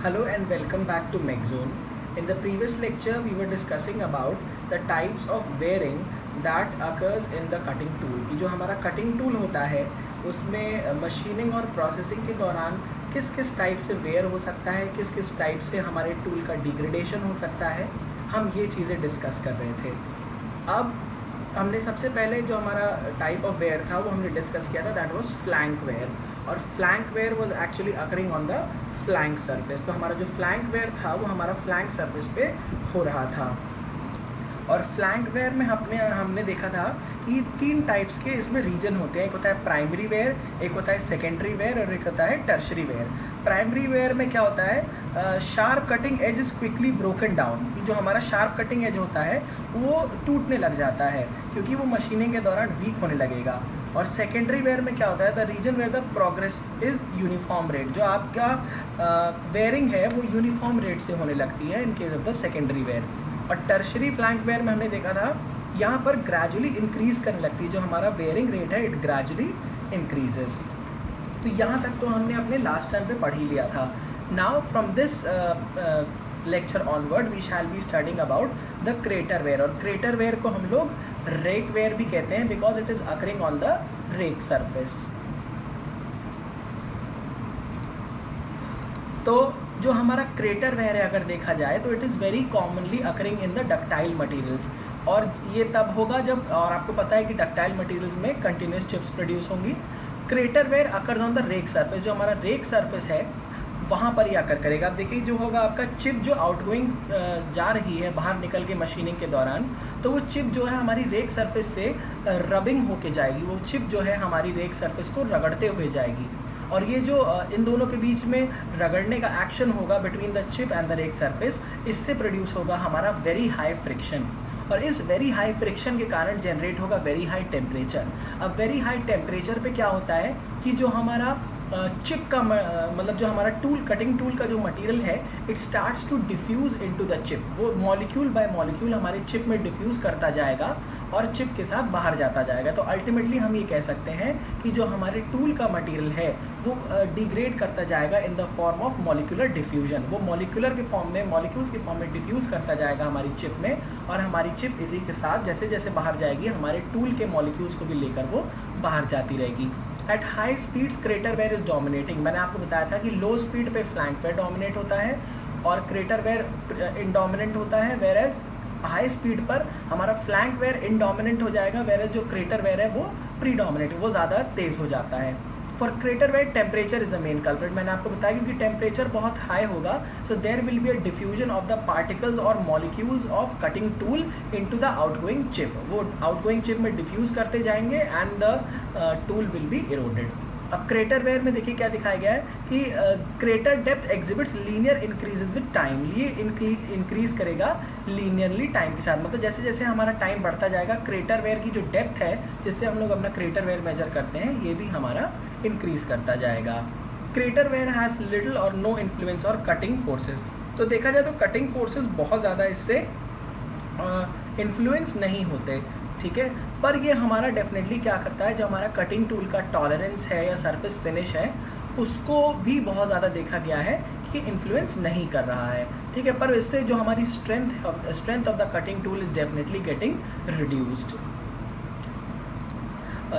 Hello and welcome back to MechZone. In the previous lecture, we were discussing about the types of wearing that occurs in the cutting tool. कि जो हमारा cutting tool होता है उसमें machining और processing के दौरान किस किस टाइप से वेयर हो सकता है, किस किस टाइप से हमारे टूल का डिग्रेडेशन हो सकता है, हम ये चीज़ें डिस्कस कर रहे थे। अब हमने सबसे पहले जो हमारा टाइप ऑफ वेयर था वो हमने डिस्कस किया था, दैट वाज फ्लैंक वेयर। और flank wear was actually occurring on the flank surface. तो हमारा जो फ्लैंक वेयर था वो हमारा फ्लैंक सरफेस पे हो रहा था। और फ्लैंक वेयर में हमने देखा था कि तीन टाइप्स के इसमें रीजन होते हैं। एक होता है प्राइमरी वेयर, एक होता है सेकेंडरी वेयर और एक होता है टर्शरी वेयर। प्राइमरी वेयर में क्या होता है, sharp cutting edge is quickly broken down. कि जो हमारा शार्प कटिंग एज होता है वो टूटने लग जाता है क्योंकि वो मशीनिंग के दौरान वीक होने लगेगा। और सेकेंडरी वेयर में क्या होता है, the region where the progress is uniform rate. जो आपका वेयरिंग है वो यूनिफॉर्म रेट से होने लगती है in case of the secondary wear. और टर्शरी फ्लैंक वेयर में हमने देखा था यहाँ पर ग्रेजुअली इंक्रीज़ करने लगती है। जो हमारा वेयरिंग रेट है इट ग्रेजुअली इंक्रीजेस। तो यहाँ तक तो हमने अपने लास्ट टाइम पे पढ़ ही लिया था। Now from this lecture onward we shall be studying about the crater wear. और क्रेटर वेयर को हम लोग रेक वेयर भी कहते हैं because it is occurring on the rake surface. तो जो हमारा क्रेटर वेयर है अगर देखा जाए तो it is very commonly occurring in the ductile materials. और ये तब होगा जब, और आपको पता है कि डक्टाइल मटेरियल्स में कंटिन्यूस चिप्स प्रोड्यूस होंगी। Crater wear occurs on the rake surface. जो हमारा रेक सरफेस है वहाँ पर ही आकर करेगा। अब देखिए जो होगा आपका चिप जो आउटगोइंग जा रही है बाहर निकल के मशीनिंग के दौरान, तो वो चिप जो है हमारी रेक सरफेस से रबिंग होके जाएगी। वो चिप जो है हमारी रेक सरफेस को रगड़ते हुए जाएगी। और ये जो इन दोनों के बीच में रगड़ने का एक्शन होगा between the chip and the rake surface, इससे प्रोड्यूस होगा हमारा वेरी हाई फ्रिक्शन। और इस वेरी हाई फ्रिक्शन के कारण जनरेट होगा वेरी हाई टेम्परेचर। अब वेरी हाई टेम्परेचर पे क्या होता है कि जो हमारा चिप का मतलब जो हमारा टूल, कटिंग टूल का जो मटेरियल है, it starts to diffuse into the chip. वो मॉलिक्यूल बाय मॉलिक्यूल हमारे चिप में डिफ्यूज़ करता जाएगा और चिप के साथ बाहर जाता जाएगा। तो अल्टीमेटली हम ये कह सकते हैं कि जो हमारे टूल का मटेरियल है वो डिग्रेड करता जाएगा in the form of molecular diffusion. वो मॉलिक्यूलर के फॉर्म में, मॉलिक्यूल्स के फॉर्म में डिफ्यूज़ करता जाएगा हमारी चिप में, और हमारी चिप इसी के साथ जैसे जैसे बाहर जाएगी हमारे टूल के मॉलिक्यूल्स को भी लेकर वो बाहर जाती रहेगी। At high speeds crater wear is dominating. मैंने आपको बताया था कि लो स्पीड पे फ्लैंक वेयर डोमिनेट होता है और क्रेटर वेयर इनडोमिनेंट होता है, वेयर एज हाई स्पीड पर हमारा फ्लैंक वेयर इनडोमिनेंट हो जाएगा, वेयर एज जो क्रेटर वेयर है वो प्रीडोमिनेट, वो ज़्यादा तेज़ हो जाता है। For crater wear temperature is the main culprit. मैंने आपको बताया क्योंकि टेम्परेचर बहुत हाई होगा, so there will be a diffusion of the particles और molecules of cutting tool into the outgoing chip. वो आउटगोइंग चिप में डिफ्यूज करते जाएंगे and the tool will be eroded. अब क्रेटर वेयर में देखिए क्या दिखाया गया है कि crater depth exhibits linear increases with time. ये इंक्रीज करेगा लीनियरली टाइम के साथ। मतलब जैसे जैसे हमारा टाइम बढ़ता जाएगा क्रेटर वेयर की जो डेप्थ है जिससे हम लोग अपना क्रेटर वेयर मेजर करते हैं, ये भी हमारा इंक्रीज करता जाएगा। क्रेटर वेयर हैज़ लिटिल और नो इन्फ्लुएंस और कटिंग फोर्सेस। तो देखा जाए तो कटिंग फोर्सेस बहुत ज़्यादा इससे इन्फ्लुएंस नहीं होते, ठीक है। पर ये हमारा डेफिनेटली क्या करता है, जो हमारा कटिंग टूल का टॉलरेंस है या सरफेस फिनिश है उसको भी बहुत ज़्यादा देखा गया है कि इन्फ्लुएंस नहीं कर रहा है, ठीक है। पर इससे जो हमारी strength of the cutting tool is definitely getting reduced.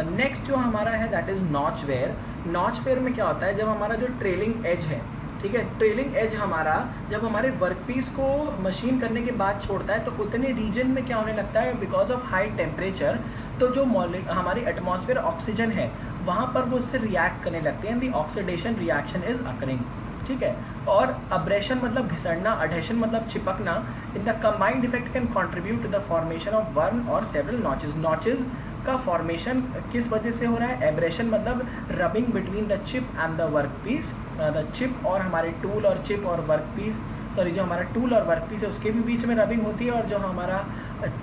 Next जो हमारा है that is notch wear. Notch wear में क्या होता है, जब हमारा जो ट्रेलिंग एज है, ठीक है, ट्रेलिंग एज हमारा जब हमारे वर्कपीस को मशीन करने के बाद छोड़ता है तो उतने रीजन में क्या होने लगता है, बिकॉज ऑफ हाई टेम्परेचर, तो जो हमारी एटमॉस्फेयर ऑक्सीजन है वहाँ पर वो उससे रिएक्ट करने लगते हैं। The oxidation reaction is occurring, ठीक है। और अब्रेशन मतलब घिसड़ना, अडेशन मतलब चिपकना। In the combined effect can contribute to the formation of one or several notches. Notches का फॉर्मेशन किस वजह से हो रहा है, एब्रेशन मतलब rubbing between the chip and the workpiece. The chip और हमारे टूल और चिप और वर्क पीस, सॉरी जो हमारा टूल और वर्क पीस है उसके भी बीच में रबिंग होती है, और जो हमारा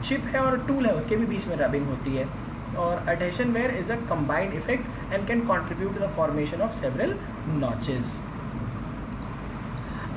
चिप है और टूल है उसके भी बीच में रबिंग होती है। और adhesion wear is a combined effect and can contribute to the formation of several notches।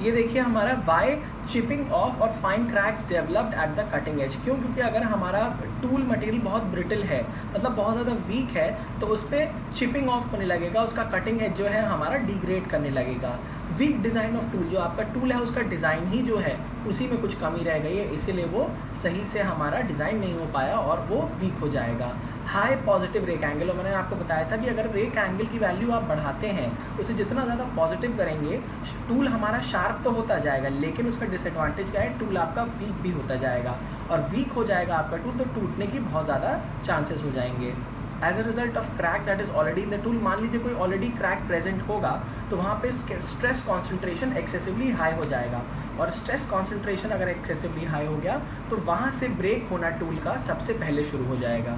ये देखिए हमारा वाई चिपिंग ऑफ और fine cracks developed at the cutting edge. क्यों? क्योंकि अगर हमारा टूल मटेरियल बहुत ब्रिटल है, मतलब बहुत ज़्यादा वीक है, तो उस पर चिपिंग ऑफ होने लगेगा, उसका कटिंग एज जो है हमारा डिग्रेड करने लगेगा। वीक डिज़ाइन ऑफ टूल, जो आपका टूल है उसका डिज़ाइन ही जो है उसी में कुछ कमी रह गई है, इसीलिए वो सही से हमारा डिज़ाइन नहीं हो पाया और वो वीक हो जाएगा। हाई पॉजिटिव रेक एंगल, और मैंने आपको बताया था कि अगर रेक एंगल की वैल्यू आप बढ़ाते हैं उसे जितना ज़्यादा पॉजिटिव करेंगे टूल हमारा शार्प तो होता जाएगा, लेकिन उसका डिसएडवांटेज क्या है, टूल आपका वीक भी होता जाएगा, और वीक हो जाएगा आपका टूल तो टूटने की बहुत ज़्यादा चांसेस हो जाएंगे। As a result of crack that is already in the tool, मान लीजिए कोई ऑलरेडी क्रैक प्रेजेंट होगा तो वहाँ पे स्ट्रेस कॉन्सेंट्रेशन एक्सेसिवली हाई हो जाएगा, और स्ट्रेस कॉन्सेंट्रेशन अगर एक्सेसिवली हाई हो गया तो वहाँ से ब्रेक होना टूल का सबसे पहले शुरू हो जाएगा।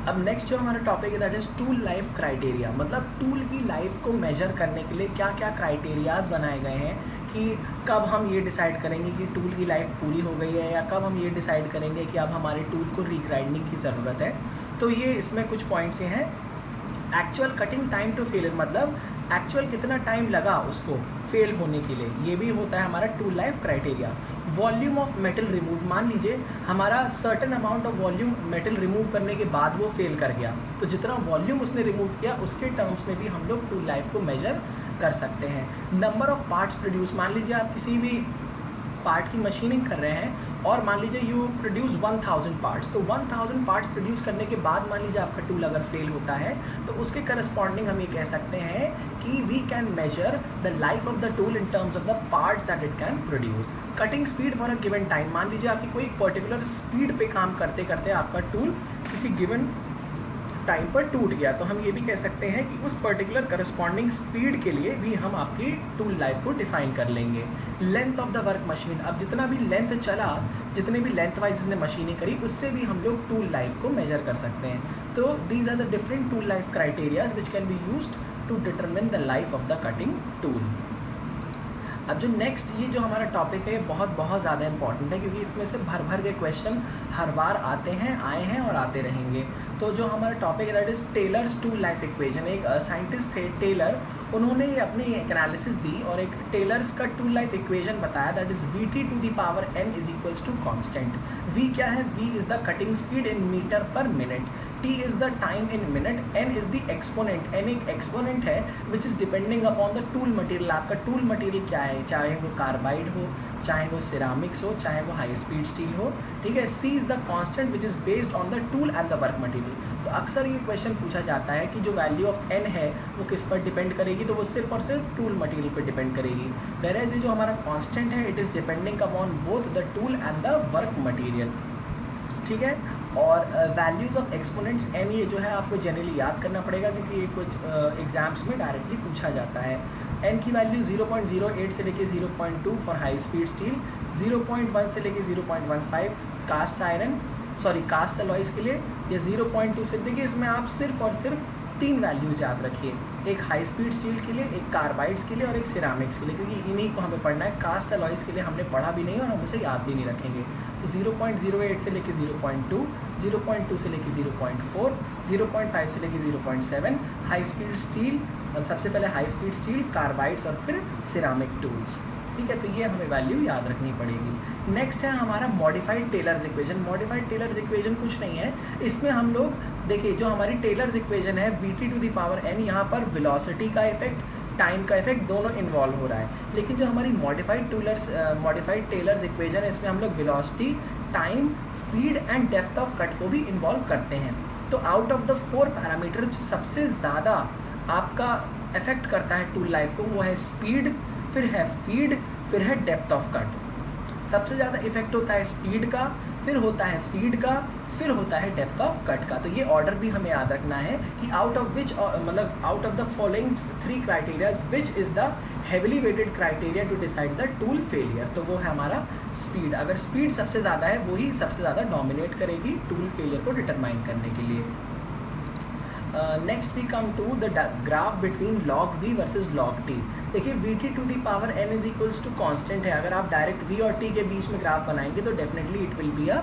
अब नेक्स्ट जो हमारा टॉपिक है that is tool life criteria, मतलब टूल की लाइफ को मेजर करने के लिए क्या क्या क्राइटेरियाज बनाए गए हैं कि कब हम ये डिसाइड करेंगे कि टूल की लाइफ पूरी हो गई है, या कब हम ये डिसाइड करेंगे कि अब हमारे टूल को रीग्राइंडिंग की ज़रूरत है। तो ये इसमें कुछ पॉइंट्स ये हैं। Actual cutting time to failure, मतलब एक्चुअल कितना टाइम लगा उसको फेल होने के लिए, ये भी होता है हमारा tool life criteria. Volume of metal remove, मान लीजिए हमारा certain amount of volume metal remove करने के बाद वो फेल कर गया, तो जितना वॉल्यूम उसने रिमूव किया उसके टर्म्स में भी हम लोग टूल लाइफ को मेजर कर सकते हैं। नंबर ऑफ पार्ट्स प्रोड्यूस, मान लीजिए आप किसी भी पार्ट की मशीनिंग कर रहे हैं और मान लीजिए यू प्रोड्यूस 1000 पार्ट्स, तो 1000 पार्ट्स प्रोड्यूस करने के बाद मान लीजिए आपका टूल अगर फेल होता है तो उसके करस्पॉन्डिंग हम ये कह सकते हैं कि we can measure the life of the tool in terms of the parts that it can produce. Cutting speed for a given time, मान लीजिए आपकी कोई पर्टिकुलर स्पीड पे काम करते करते आपका टूल किसी गिवन टाइम पर टूट गया, तो हम ये भी कह सकते हैं कि उस पर्टिकुलर करस्पॉन्डिंग स्पीड के लिए भी हम आपकी टूल लाइफ को डिफाइन कर लेंगे। Length of the work machine, अब जितना भी लेंथ चला, जितने भी लेंथ वाइज इसने मशीनें करी, उससे भी हम लोग टूल लाइफ को मेजर कर सकते हैं। तो these are the different tool life criterias which can be used to determine the life of the cutting tool. अब जो नेक्स्ट ये जो हमारा टॉपिक है बहुत ज़्यादा इंपॉर्टेंट है, क्योंकि इसमें से भर भर के क्वेश्चन हर बार आते हैं, आए हैं और आते रहेंगे। तो जो हमारा टॉपिक है that is Taylor's tool life equation. एक साइंटिस्ट थे टेलर, उन्होंने अपनी एक एनालिसिस दी और एक टेलर्स का टूल लाइफ इक्वेशन बताया that is Vt to the power n is equals to constant. V क्या है, V is the cutting speed in meter per minute, T is the time in minute, N is the exponent, N एक exponent है which is depending upon the tool material. आपका tool material क्या है, चाहे वो carbide हो, चाहे वो सिरामिक्स हो, चाहे वो हाई स्पीड स्टील हो, ठीक है। C is the constant which is based on the tool and the work material. तो अक्सर ये क्वेश्चन पूछा जाता है कि जो वैल्यू ऑफ n है वो किस पर डिपेंड करेगी, तो वो सिर्फ और सिर्फ टूल मटेरियल पर डिपेंड करेगी। वेयरएज ये जो हमारा कांस्टेंट है it is depending upon both the tool and the work material, ठीक है। और वैल्यूज़ ऑफ एक्सपोनेंट्स n ये जो है आपको जनरली याद करना पड़ेगा, क्योंकि ये कुछ एग्जाम्स में डायरेक्टली पूछा जाता है। n की वैल्यू 0.08 से लेके 0.2 फॉर हाई स्पीड स्टील, 0.1 से लेके 0.15 कास्ट आयरन कास्ट अलॉयज़ के लिए, या 0.2 से, देखिए इसमें आप सिर्फ और सिर्फ 3 वैल्यूज़ याद रखिए, एक हाई स्पीड स्टील के लिए, एक कार्बाइड्स के लिए और एक सिरामिक्स के लिए, क्योंकि इन्हीं को हमें पढ़ना है। कास्ट अलॉयज़ के लिए हमने पढ़ा भी नहीं और हम उसे याद भी नहीं रखेंगे। तो 0.08 से लेके 0.2, 0.2 से लेके 0.4, 0.5 से लेके 0.7 हाई स्पीड स्टील, सबसे पहले हाई स्पीड स्टील, कार्बाइड्स और फिर सिरामिक टूल्स, ठीक है। तो ये हमें वैल्यू याद रखनी पड़ेगी। नेक्स्ट है हमारा modified Taylor's equation. Modified Taylor's equation कुछ नहीं है, इसमें हम लोग देखिए जो हमारी टेलर्स इक्वेशन है Vt to the power n, यहाँ पर वेलोसिटी का इफेक्ट, टाइम का इफेक्ट दोनों इन्वॉल्व हो रहा है। लेकिन जो हमारी मॉडिफाइड टेलर्स इक्वेशन है इसमें हम लोग velocity, time, feed and depth of cut को भी इन्वॉल्व करते हैं। तो आउट ऑफ द 4 पैरामीटर जो सबसे ज़्यादा आपका इफेक्ट करता है टूल लाइफ को वो है स्पीड, फिर है फीड, फिर है डेप्थ ऑफ कट। सबसे ज़्यादा इफेक्ट होता है स्पीड का, फिर होता है फीड का, फिर होता है डेप्थ ऑफ कट का। तो ये ऑर्डर भी हमें याद रखना है कि out of the following 3 criterias which is the heavily weighted criteria to decide the tool failure. तो वो है हमारा स्पीड। अगर स्पीड सबसे ज़्यादा है वही सबसे ज़्यादा डोमिनेट करेगी टूल फेलियर को डिटरमाइन करने के लिए। Next we come to the graph between log v versus log t। देखिए Vt to the power n is equals to constant है, अगर आप डायरेक्ट v और t के बीच में ग्राफ बनाएंगे तो definitely it will be a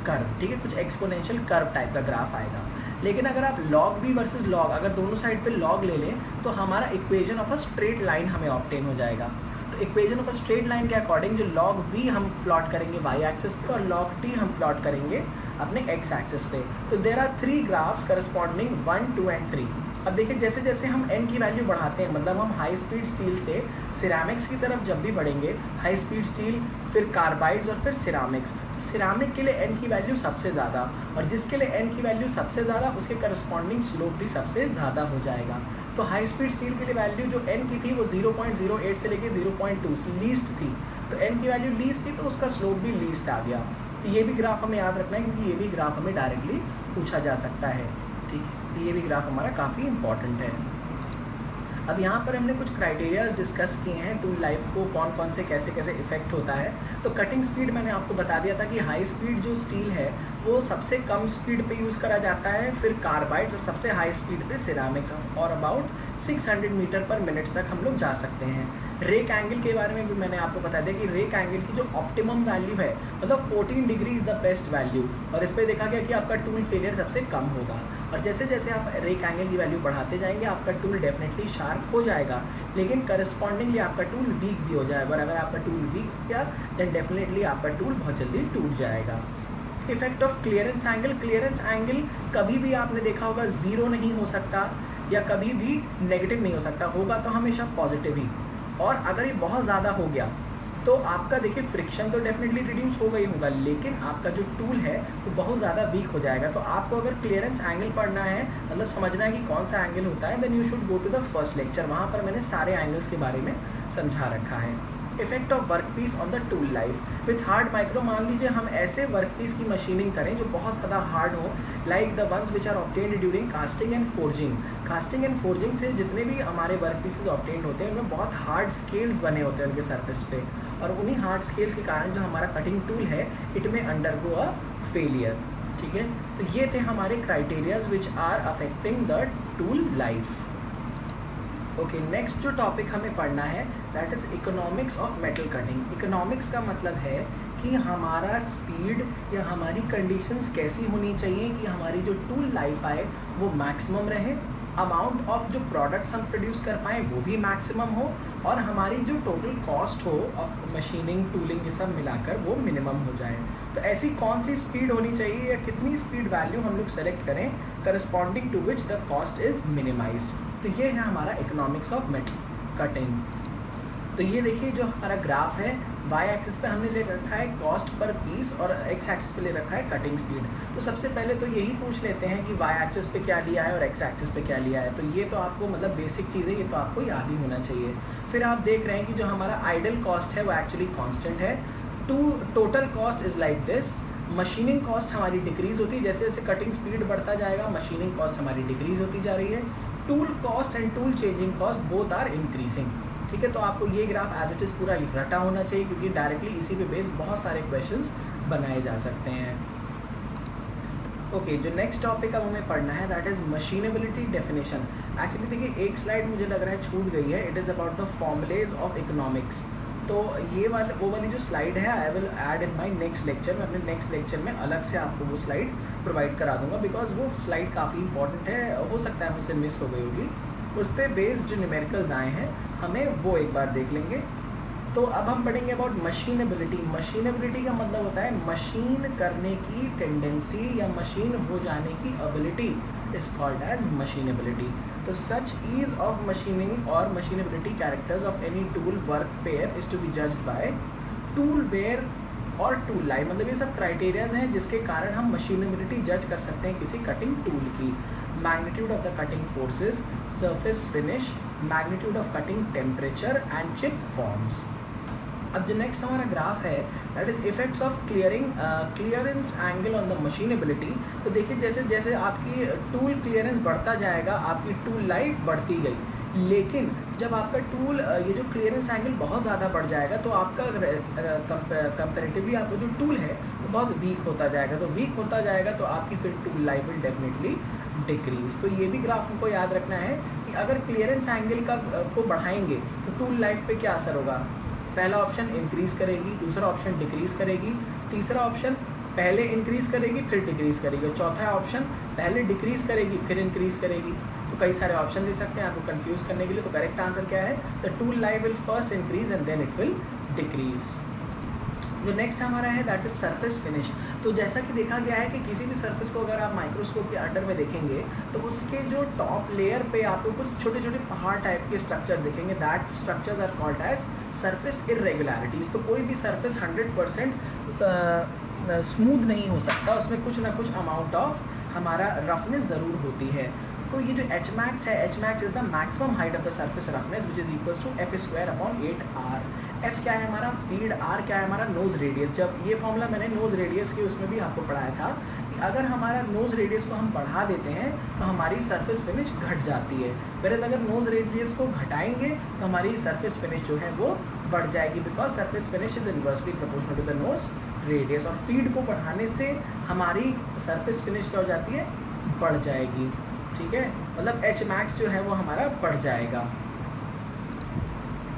curve, ठीक है, कुछ एक्सपोनेंशियल कर्व टाइप का ग्राफ आएगा। लेकिन अगर आप log v वर्सेज log, अगर दोनों साइड पे log ले लें तो हमारा equation of a straight line हमें ऑब्टेन हो जाएगा। तो equation of a straight line के अकॉर्डिंग जो log v हम प्लॉट करेंगे y एक्सिस पे और log t हम प्लॉट करेंगे अपने x एक्सिस पे। तो there are 3 graphs corresponding 1, 2 and 3। अब देखिए जैसे जैसे हम n की वैल्यू बढ़ाते हैं, मतलब हम हाई स्पीड स्टील से सिरामिक्स की तरफ जब भी बढ़ेंगे, हाई स्पीड स्टील, फिर कार्बाइड्स और फिर सिरामिक्स, तो सिरामिक के लिए n की वैल्यू सबसे ज़्यादा, और जिसके लिए n की वैल्यू सबसे ज़्यादा उसके करस्पॉन्डिंग स्लोप भी सबसे ज़्यादा हो जाएगा। तो हाई स्पीड स्टील के लिए वैल्यू जो n की थी वो 0.08 से लेके 0.2 लीस्ट थी, तो n की वैल्यू लीस्ट थी तो उसका स्लोप भी लीस्ट आ गया। तो ये भी ग्राफ हमें याद रखना है, क्योंकि ये भी ग्राफ हमें डायरेक्टली पूछा जा सकता है, ठीक है। तो ये भी ग्राफ हमारा काफ़ी इंपॉर्टेंट है। अब यहाँ पर हमने कुछ क्राइटेरियाज डिस्कस किए हैं टूल लाइफ को कौन कौन से कैसे कैसे इफेक्ट होता है। तो कटिंग स्पीड मैंने आपको बता दिया था कि हाई स्पीड जो स्टील है वो सबसे कम स्पीड पे यूज़ करा जाता है, फिर कार्बाइड्स, और सबसे हाई स्पीड पे सिरामिक्स, और अबाउट 600 मीटर पर मिनट तक हम लोग जा सकते हैं। रेक एंगल के बारे में भी मैंने आपको बता दिया कि रेक एंगल की जो ऑप्टिमम वैल्यू है, मतलब 14 degree is the best value, और इस पर देखा गया कि आपका टूल फेलियर सबसे कम होगा। और जैसे जैसे आप रेक एंगल की वैल्यू बढ़ाते जाएंगे आपका टूल डेफिनेटली शार्प हो जाएगा, लेकिन करस्पॉन्डिंगली आपका टूल वीक भी हो जाएगा, और अगर आपका टूल वीक हो गया देन डेफिनेटली आपका टूल बहुत जल्दी टूट जाएगा। Effect of clearance angle, clearance angle कभी भी आपने देखा होगा ज़ीरो नहीं हो सकता या कभी भी नेगेटिव नहीं हो सकता, होगा तो हमेशा पॉजिटिव ही। और अगर ये बहुत ज़्यादा हो गया तो आपका देखिए फ्रिक्शन तो डेफिनेटली रिड्यूस होगा ही होगा, लेकिन आपका जो टूल है वो बहुत ज़्यादा वीक हो जाएगा। तो आपको अगर क्लियरेंस एंगल पढ़ना है, मतलब समझना है कि कौन सा एंगल होता है, then you should go to the first lecture, वहाँ पर मैंने सारे एंगल्स के बारे में समझा रखा है। Effect of work piece on the tool life with hard micro, मान लीजिए हम ऐसे वर्क पीस की मशीनिंग करें जो बहुत ज़्यादा हार्ड हो, like the ones which are obtained during casting and forging. Casting and forging से जितने भी हमारे वर्क पीसेज ऑब्टेन्ड होते हैं उनमें बहुत हार्ड स्केल्स बने होते हैं उनके सरफेस पे, और उन्हीं हार्ड स्केल्स के कारण जो हमारा कटिंग टूल है इट में अंडरगो अ फेलियर, ठीक है। तो ये थे हमारे criterias which are affecting the tool life. Okay, next जो टॉपिक हमें पढ़ना है that is economics of metal cutting. Economics का मतलब है कि हमारा स्पीड या हमारी कंडीशंस कैसी होनी चाहिए कि हमारी जो टूल लाइफ आए वो मैक्सिमम रहे, अमाउंट ऑफ जो प्रोडक्ट्स हम प्रोड्यूस कर पाएँ वो भी मैक्सिमम हो, और हमारी जो टोटल कॉस्ट हो ऑफ मशीनिंग टूलिंग ये सब मिलाकर वो मिनिमम हो जाए। तो ऐसी कौन सी स्पीड होनी चाहिए या कितनी स्पीड वैल्यू हम लोग सेलेक्ट करें corresponding to which the cost is minimized. तो ये है हमारा इकोनॉमिक्स ऑफ मेटल कटिंग। तो ये देखिए जो हमारा ग्राफ है, वाई एक्सिस पे हमने ले रखा है कॉस्ट पर पीस और एक्स एक्सिस पे ले रखा है कटिंग स्पीड। तो सबसे पहले तो यही पूछ लेते हैं कि वाई एक्सिस पे क्या लिया है और एक्स एक्सिस पे क्या लिया है। तो ये तो आपको मतलब बेसिक चीज़ें ये तो आपको याद ही होना चाहिए। फिर आप देख रहे हैं कि जो हमारा आइडल कॉस्ट है वो एक्चुअली कांस्टेंट है। Total cost is like this. Machining cost हमारी डिक्रीज़ होती है, जैसे जैसे कटिंग स्पीड बढ़ता जाएगा मशीनिंग कॉस्ट हमारी डिक्रीज़ होती जा रही है। Tool cost and tool changing cost both are increasing, ठीक है। तो आपको ये ग्राफ एज इट इज़ पूरा रटा होना चाहिए, क्योंकि डायरेक्टली इसी पे बेस बहुत सारे क्वेश्चंस बनाए जा सकते हैं। ओके, जो नेक्स्ट टॉपिक अब हमें पढ़ना है that is machinability definition. Actually देखिए एक स्लाइड मुझे लग रहा है छूट गई है, it is about the formulas of economics. तो ये वो वाली जो स्लाइड है I will add in my next lecture. मैं अपने नेक्स्ट लेक्चर में अलग से आपको वो स्लाइड प्रोवाइड करा दूंगा, बिकॉज वो स्लाइड काफ़ी इंपॉर्टेंट है, हो सकता है मुझसे मिस हो गई होगी। उस पर बेस्ड जो न्यूमेरिकल्स आए हैं हमें वो एक बार देख लेंगे। तो अब हम पढ़ेंगे अबाउट मशीनेबिलिटी। मशीनेबिलिटी का मतलब होता है मशीन करने की टेंडेंसी या मशीन हो जाने की ability is called as machinability. तो सच ईज ऑफ मशीनिंग और machinability characters of any tool work pair is to be judged by tool wear और टूल लाइफ। मतलब ये सब क्राइटेरियाज हैं जिसके कारण हम मशीनेबिलिटी जज कर सकते हैं किसी कटिंग टूल की। Magnitude of the cutting forces, surface finish, magnitude of cutting temperature and chip forms. अब जो नेक्स्ट हमारा ग्राफ है that is effects of clearance angle on the machinability. तो देखिए जैसे जैसे आपकी टूल क्लियरेंस बढ़ता जाएगा आपकी टूल लाइफ बढ़ती गई, लेकिन जब आपका टूल ये जो क्लियरेंस एंगल बहुत ज़्यादा बढ़ जाएगा तो आपका कंपेरेटिवली आपका जो टूल है वो बहुत वीक होता जाएगा। तो वीक होता जाएगा तो आपकी फिर tool life will definitely decrease. तो ये भी ग्राफ हमको याद रखना है कि अगर क्लियरेंस एंगल को बढ़ाएंगे तो टूल लाइफ पे क्या असर होगा। पहला ऑप्शन इंक्रीज़ करेगी, दूसरा ऑप्शन डिक्रीज़ करेगी, तीसरा ऑप्शन पहले इंक्रीज़ करेगी फिर डिक्रीज़ करेगी, चौथा ऑप्शन पहले डिक्रीज़ करेगी फिर इंक्रीज़ करेगी। तो कई सारे ऑप्शन दे सकते हैं आपको कंफ्यूज करने के लिए। तो करेक्ट आंसर क्या है, the tool life will first increase and then it will decrease. जो नेक्स्ट हमारा है दैट इज सरफेस फिनिश। तो जैसा कि देखा गया है कि किसी भी सरफेस को अगर आप माइक्रोस्कोप के अंडर में देखेंगे तो उसके जो टॉप लेयर पे आपको कुछ छोटे छोटे पहाड़ टाइप के स्ट्रक्चर दिखेंगे, that structures are called as surface irregularities. तो कोई भी सरफेस 100% स्मूथ नहीं हो सकता, उसमें कुछ ना कुछ अमाउंट ऑफ हमारा रफनेस ज़रूर होती है। तो ये जो एच मैक्स है, H max is the maximum height of the surface roughness which is equals to F square upon 8r। F क्या है हमारा फीड, आर क्या है हमारा नोज रेडियस। जब ये फॉर्मूला मैंने नोज रेडियस के उसमें भी आपको पढ़ाया था कि अगर हमारा नोज रेडियस को हम बढ़ा देते हैं तो हमारी सरफेस फिनिश घट जाती है, वेयर अगर नोज रेडियस को घटाएंगे तो हमारी सरफेस फिनिश जो है वो बढ़ जाएगी, because surface finish is inversely proportional to the nose radius. और फीड को बढ़ाने से हमारी सरफेस फिनिश क्या हो जाती है, बढ़ जाएगी। ठीक है, मतलब एच मैक्स जो है वो हमारा बढ़ जाएगा।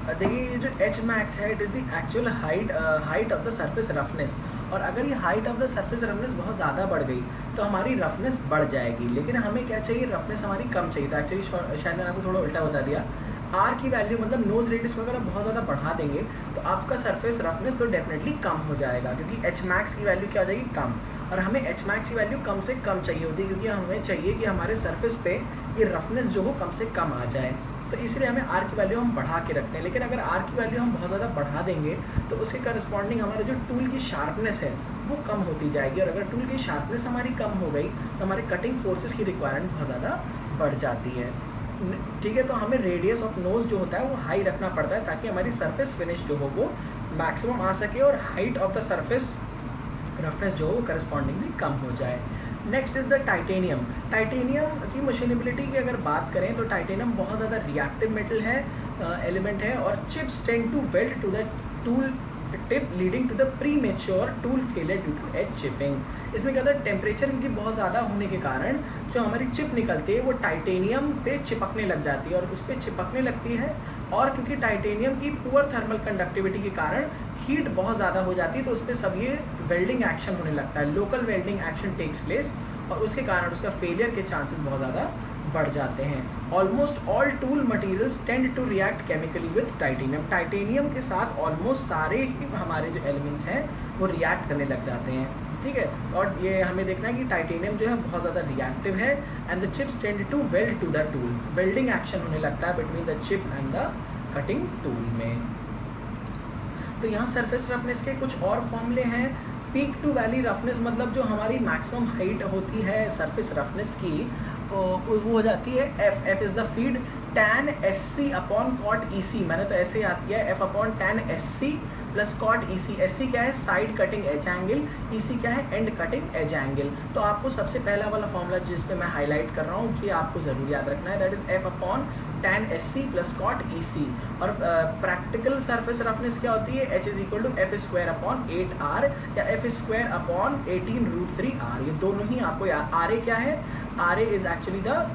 देखिए ये जो एच मैक्स है it is the actual height of the surface roughness, और अगर ये height of the surface roughness बहुत ज़्यादा बढ़ गई तो हमारी रफनेस बढ़ जाएगी। लेकिन हमें क्या चाहिए, रफनेस हमारी कम चाहिए। तो एक्चुअली शायद मैंने आपको थोड़ा उल्टा बता दिया। आर की वैल्यू मतलब नोज रेडियस को अगर आप बहुत ज़्यादा बढ़ा देंगे तो आपका सरफेस रफनेस तो डेफिनेटली कम हो जाएगा, क्योंकि एच मैक्स की वैल्यू क्या हो जाएगी, कम। और हमें एच मैक्स की वैल्यू कम से कम चाहिए होती है, क्योंकि हमें चाहिए कि हमारे सरफेस पे ये रफनेस जो हो कम से कम आ जाए। तो इसलिए हमें आर की वैल्यू हम बढ़ा के रखते हैं। लेकिन अगर आर की वैल्यू हम बहुत ज़्यादा बढ़ा देंगे तो उसके करस्पॉन्डिंग हमारा जो टूल की शार्पनेस है वो कम होती जाएगी, और अगर टूल की शार्पनेस हमारी कम हो गई तो हमारे कटिंग फोर्सेस की रिक्वायरमेंट बहुत ज़्यादा बढ़ जाती है। ठीक है, तो हमें रेडियस ऑफ नोज जो होता है वो हाई रखना पड़ता है ताकि हमारी सरफेस फिनिश जो हो वो मैक्सिमम आ सके और height of the surface roughness जो हो वो करस्पॉन्डिंगली कम हो जाए। Next is the titanium. Titanium की मशीनेबिलिटी की अगर बात करें तो टाइटेनियम बहुत ज़्यादा रिएक्टिव मेटल है, एलिमेंट है, और chips tend to weld to the tool tip leading to the premature tool failure due to edge chipping. इसमें क्या होता है, टेम्परेचर इनकी बहुत ज़्यादा होने के कारण जो हमारी चिप निकलती है वो टाइटेनियम पे चिपकने लग जाती है, और उस पर चिपकने लगती है। और क्योंकि टाइटेनियम की पुअर थर्मल कंडक्टिविटी के कारण हीट बहुत ज़्यादा हो जाती है तो उस पर सब ये वेल्डिंग एक्शन होने लगता है, local welding action takes place, और उसके कारण उसका फेलियर के चांसेस बहुत ज़्यादा बढ़ जाते हैं। Almost all tool materials tend to react chemically with titanium. Titanium के साथ ऑलमोस्ट सारे ही हमारे जो एलिमेंट्स हैं वो रिएक्ट करने लग जाते हैं। ठीक है, और ये हमें देखना है कि टाइटेनियम जो है बहुत ज़्यादा रिएक्टिव है, and the chips tend to weld to the tool. Welding action होने लगता है between the chip and the cutting tool में। तो यहाँ सरफेस रफनेस के कुछ और फॉर्मूले हैं। पीक टू वैली रफनेस मतलब जो हमारी मैक्सिमम हाइट होती है सरफेस रफनेस की वो हो जाती है F. F is the feed tan SC upon cot EC। मैंने तो ऐसे याद किया है, F upon tan SC plus cot EC। SC क्या है, side cutting edge angle, EC क्या है, एंड कटिंग एज एंगल। तो आपको सबसे पहला वाला फॉर्मूला जिस पे मैं हाईलाइट कर रहा हूँ कि आपको ज़रूर याद रखना है, that is F upon tan SC plus cot EC। और प्रैक्टिकल सरफेस रफनेस क्या होती है, H is equal to F square upon 8r या एफ स्क्वायर अपॉन 18√3r। ये दोनों ही आपको याद। RA क्या है, RA is actually the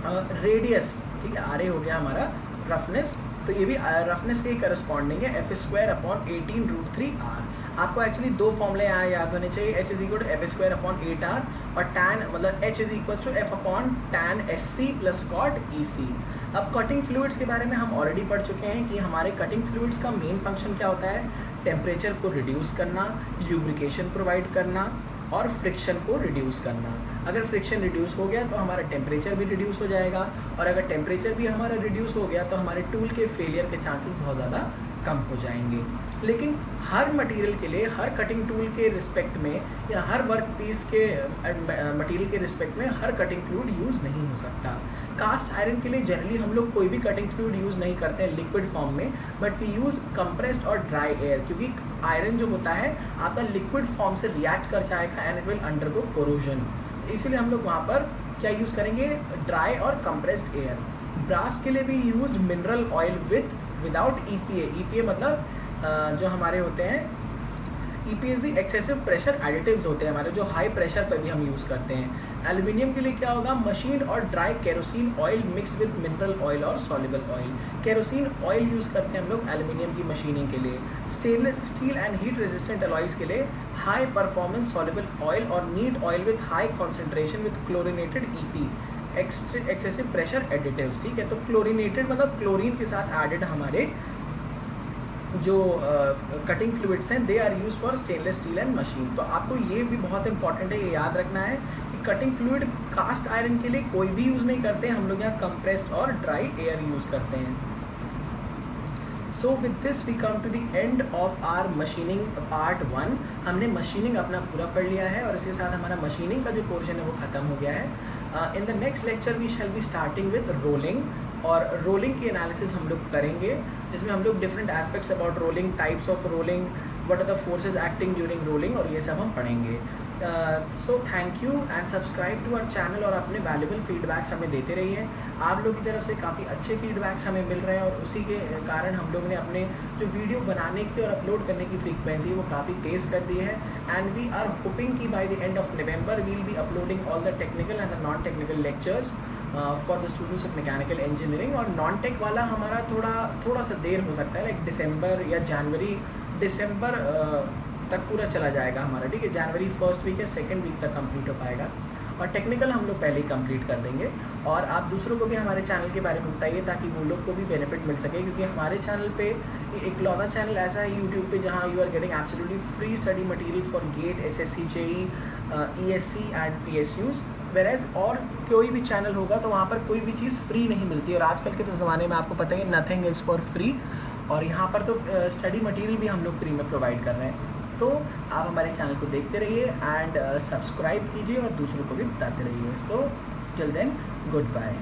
radius. ठीक है, RA हो गया हमारा रफनेस, तो ये भी रफनेस के ही करस्पॉन्डिंग है, एफ स्क्वायर अपॉन 18√3r। आपको एक्चुअली दो फॉर्मूले यहाँ याद होने चाहिए, H is equal to F square upon 8r और tan मतलब H is equal to F upon tan SC plus cot EC। अब कटिंग फ्लूइड्स के बारे में हम ऑलरेडी पढ़ चुके हैं कि हमारे कटिंग फ्लूइड्स का मेन फंक्शन क्या होता है, टेम्परेचर को रिड्यूस करना, ल्यूब्रिकेशन प्रोवाइड करना और फ्रिक्शन को रिड्यूस करना। अगर फ्रिक्शन रिड्यूस हो गया तो हमारा टेम्परेचर भी रिड्यूस हो जाएगा, और अगर टेम्परेचर भी हमारा रिड्यूस हो गया तो हमारे टूल के फेलियर के चांसेस बहुत ज़्यादा कम हो जाएंगे। लेकिन हर मटेरियल के लिए, हर कटिंग टूल के रिस्पेक्ट में या हर वर्क पीस के मटेरियल के रिस्पेक्ट में हर कटिंग फ्लूइड यूज़ नहीं हो सकता। कास्ट आयरन के लिए जनरली हम लोग कोई भी कटिंग फ्लूइड यूज़ नहीं करते हैं लिक्विड फॉर्म में, बट वी यूज़ कंप्रेस्ड और ड्राई एयर, क्योंकि आयरन जो होता है आपका लिक्विड फॉर्म से रिएक्ट कर जाएगा and it will undergo corrosion. इसलिए हम लोग वहाँ पर क्या यूज़ करेंगे, ड्राई और कंप्रेस्ड एयर। ब्रास के लिए भी use mineral oil without EPA। EPA मतलब जो हमारे होते हैं, EPA is the excessive pressure additives होते हैं हमारे, जो हाई प्रेशर पर भी हम यूज़ करते हैं। एल्यूमिनियम के लिए क्या होगा, मशीन्ड और dry kerosene oil mix with mineral oil और soluble oil. Kerosene oil use करते हैं हम लोग एल्यूमिनियम की मशीनिंग के लिए। Stainless steel and heat resistant alloys के लिए हाई परफॉर्मेंस सॉल्युबल ऑयल और neat oil with high concentration with chlorinated EP excessive pressure additives. ठीक है, तो क्लोरिनेटेड मतलब क्लोरीन के साथ एडेड हमारे जो कटिंग फ्लूइड्स हैं they are use for stainless steel and machine. तो आपको ये भी बहुत इंपॉर्टेंट है, ये याद रखना है कि कटिंग फ्लूइड कास्ट आयरन के लिए कोई भी यूज़ नहीं करते, हम लोग यहाँ कंप्रेस्ड और ड्राई एयर यूज़ करते हैं। So with this we come to the end of our machining part 1। हमने मशीनिंग अपना पूरा पढ़ लिया है और इसके साथ हमारा मशीनिंग का जो पोर्शन है वो ख़त्म हो गया है। In the next lecture we shall be starting with rolling, और रोलिंग की एनालिसिस हम लोग करेंगे जिसमें हम लोग different aspects about rolling, types of rolling, what are the forces acting during rolling, और ये सब हम पढ़ेंगे। So thank you and subscribe to our channel, और अपने वैल्यूबल फीडबैक्स हमें देते रहिए। आप लोग की तरफ से काफ़ी अच्छे फीडबैक्स हमें मिल रहे हैं और उसी के कारण हम लोग ने अपने जो वीडियो बनाने की और अपलोड करने की फ्रीक्वेंसी वो काफ़ी तेज़ कर दी है। एंड वी आर होपिंग कि by the end of November we will be uploading all the technical and the non technical lectures for the students of mechanical engineering. और नॉन टेक वाला हमारा थोड़ा सा देर हो सकता है, लाइक दिसंबर या दिसंबर तक पूरा चला जाएगा हमारा, ठीक है। जनवरी फर्स्ट वीक या सेकेंड वीक तक कंप्लीट हो पाएगा, और टेक्निकल हम लोग पहले ही कंप्लीट कर देंगे। और आप दूसरों को भी हमारे चैनल के बारे में बताइए ताकि वो लोग को भी बेनिफिट मिल सके, क्योंकि हमारे चैनल पे एक लौता चैनल ऐसा है यूट्यूब पे जहाँ you are getting absolutely free study material for GATE, SSC, JEE, ESC and PSUs। वेरेज और कोई भी चैनल होगा तो वहाँ पर कोई भी चीज़ फ्री नहीं मिलती, और आजकल के तो ज़माने में आपको पता ही नथिंग इज़ फॉर फ्री। और यहाँ पर तो स्टडी मटेरियल भी हम लोग फ्री में प्रोवाइड कर रहे हैं। तो आप हमारे चैनल को देखते रहिए एंड सब्सक्राइब कीजिए और दूसरों को भी बताते रहिए। So till then, good bye.